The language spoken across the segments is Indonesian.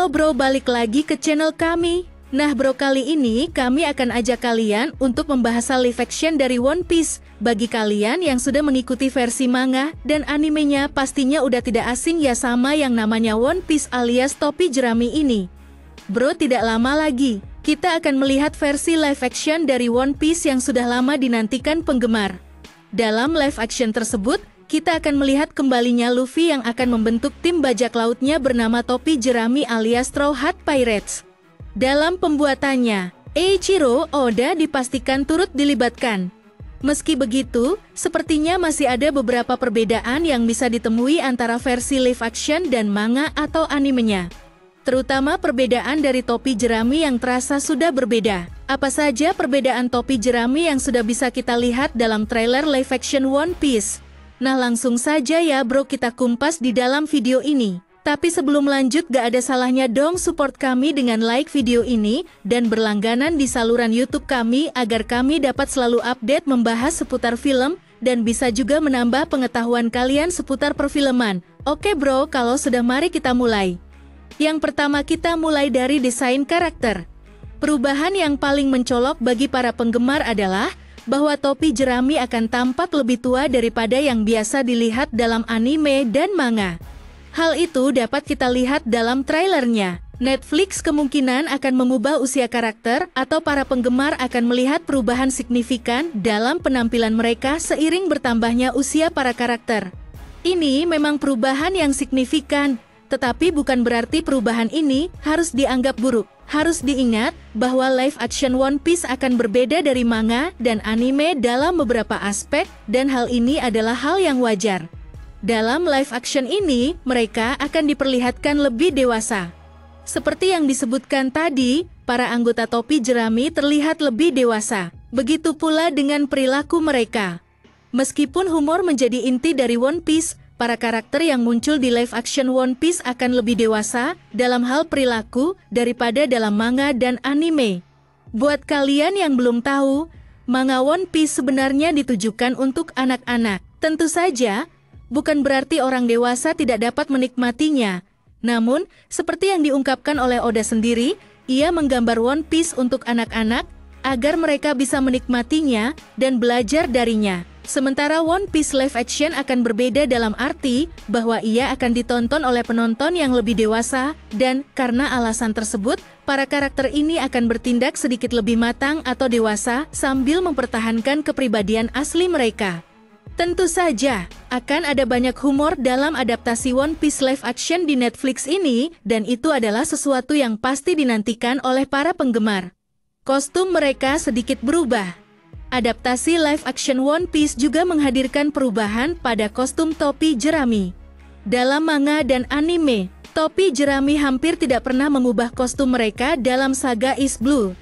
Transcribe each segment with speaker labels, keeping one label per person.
Speaker 1: Halo bro, balik lagi ke channel kami. Nah bro, kali ini kami akan ajak kalian untuk membahas live action dari One Piece. Bagi kalian yang sudah mengikuti versi manga dan animenya, pastinya udah tidak asing ya sama yang namanya One Piece alias topi jerami ini. Bro, tidak lama lagi kita akan melihat versi live action dari One Piece yang sudah lama dinantikan penggemar. Dalam live action tersebut, kita akan melihat kembalinya Luffy yang akan membentuk tim bajak lautnya bernama Topi Jerami alias Straw Hat Pirates. Dalam pembuatannya, Eiichiro Oda dipastikan turut dilibatkan. Meski begitu, sepertinya masih ada beberapa perbedaan yang bisa ditemui antara versi live action dan manga atau animenya. Terutama perbedaan dari topi jerami yang terasa sudah berbeda. Apa saja perbedaan topi jerami yang sudah bisa kita lihat dalam trailer live action One Piece? Nah langsung saja ya bro, kita kumpas di dalam video ini. Tapi sebelum lanjut, gak ada salahnya dong support kami dengan like video ini dan berlangganan di saluran YouTube kami agar kami dapat selalu update membahas seputar film dan bisa juga menambah pengetahuan kalian seputar perfilman. Oke bro, kalau sudah mari kita mulai. Yang pertama kita mulai dari desain karakter. Perubahan yang paling mencolok bagi para penggemar adalah bahwa topi jerami akan tampak lebih tua daripada yang biasa dilihat dalam anime dan manga. Hal itu dapat kita lihat dalam trailernya. Netflix kemungkinan akan mengubah usia karakter atau para penggemar akan melihat perubahan signifikan dalam penampilan mereka seiring bertambahnya usia para karakter. Ini memang perubahan yang signifikan, tetapi bukan berarti perubahan ini harus dianggap buruk. Harus diingat bahwa live action One Piece akan berbeda dari manga dan anime dalam beberapa aspek, dan hal ini adalah hal yang wajar. Dalam live action ini, mereka akan diperlihatkan lebih dewasa. Seperti yang disebutkan tadi, para anggota topi jerami terlihat lebih dewasa. Begitu pula dengan perilaku mereka. Meskipun humor menjadi inti dari One Piece, para karakter yang muncul di live action One Piece akan lebih dewasa dalam hal perilaku daripada dalam manga dan anime. Buat kalian yang belum tahu, manga One Piece sebenarnya ditujukan untuk anak-anak. Tentu saja, bukan berarti orang dewasa tidak dapat menikmatinya. Namun, seperti yang diungkapkan oleh Oda sendiri, ia menggambar One Piece untuk anak-anak agar mereka bisa menikmatinya dan belajar darinya. Sementara One Piece live action akan berbeda dalam arti bahwa ia akan ditonton oleh penonton yang lebih dewasa, dan karena alasan tersebut, para karakter ini akan bertindak sedikit lebih matang atau dewasa sambil mempertahankan kepribadian asli mereka. Tentu saja, akan ada banyak humor dalam adaptasi One Piece live action di Netflix ini, dan itu adalah sesuatu yang pasti dinantikan oleh para penggemar. Kostum mereka sedikit berubah. Adaptasi live action One Piece juga menghadirkan perubahan pada kostum topi jerami. Dalam manga dan anime, topi jerami hampir tidak pernah mengubah kostum mereka dalam saga East Blue.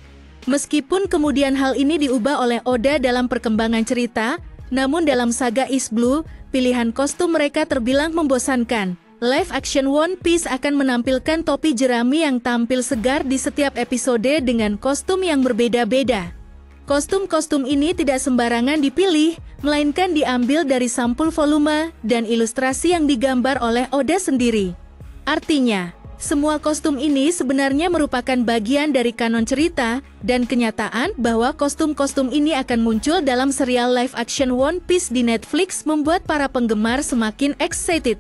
Speaker 1: Meskipun kemudian hal ini diubah oleh Oda dalam perkembangan cerita, namun dalam saga East Blue, pilihan kostum mereka terbilang membosankan. Live action One Piece akan menampilkan topi jerami yang tampil segar di setiap episode dengan kostum yang berbeda-beda. Kostum-kostum ini tidak sembarangan dipilih, melainkan diambil dari sampul volume dan ilustrasi yang digambar oleh Oda sendiri. Artinya, semua kostum ini sebenarnya merupakan bagian dari kanon cerita, dan kenyataan bahwa kostum-kostum ini akan muncul dalam serial live action One Piece di Netflix membuat para penggemar semakin excited.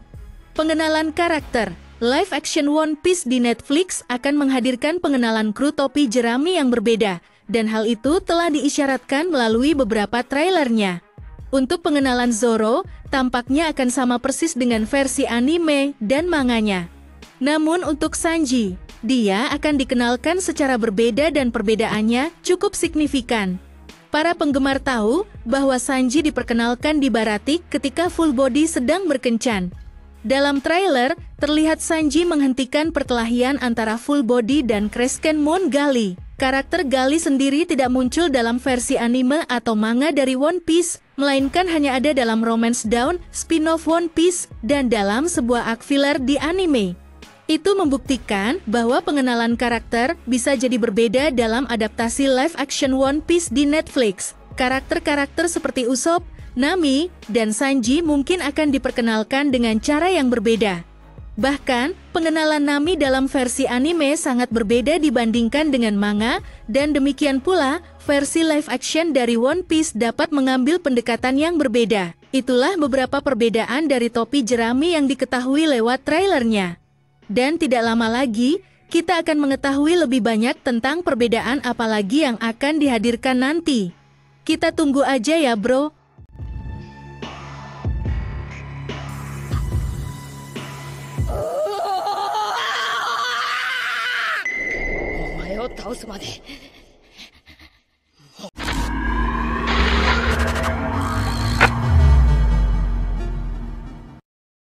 Speaker 1: Pengenalan karakter. Live action One Piece di Netflix akan menghadirkan pengenalan kru topi jerami yang berbeda, dan hal itu telah diisyaratkan melalui beberapa trailernya. Untuk pengenalan Zoro, tampaknya akan sama persis dengan versi anime dan manganya. Namun untuk Sanji, dia akan dikenalkan secara berbeda dan perbedaannya cukup signifikan. Para penggemar tahu bahwa Sanji diperkenalkan di Baratik ketika full body sedang berkencan. Dalam trailer, terlihat Sanji menghentikan perkelahian antara full body dan Crescent Moon Gali. Karakter Gali sendiri tidak muncul dalam versi anime atau manga dari One Piece, melainkan hanya ada dalam Romance Dawn, spin-off One Piece, dan dalam sebuah arc filler di anime. Itu membuktikan bahwa pengenalan karakter bisa jadi berbeda dalam adaptasi live action One Piece di Netflix. Karakter-karakter seperti Usopp, Nami, dan Sanji mungkin akan diperkenalkan dengan cara yang berbeda. Bahkan, pengenalan Nami dalam versi anime sangat berbeda dibandingkan dengan manga, dan demikian pula, versi live action dari One Piece dapat mengambil pendekatan yang berbeda. Itulah beberapa perbedaan dari topi jerami yang diketahui lewat trailernya. Dan tidak lama lagi, kita akan mengetahui lebih banyak tentang perbedaan apalagi yang akan dihadirkan nanti. Kita tunggu aja ya bro.
Speaker 2: お前を倒すまで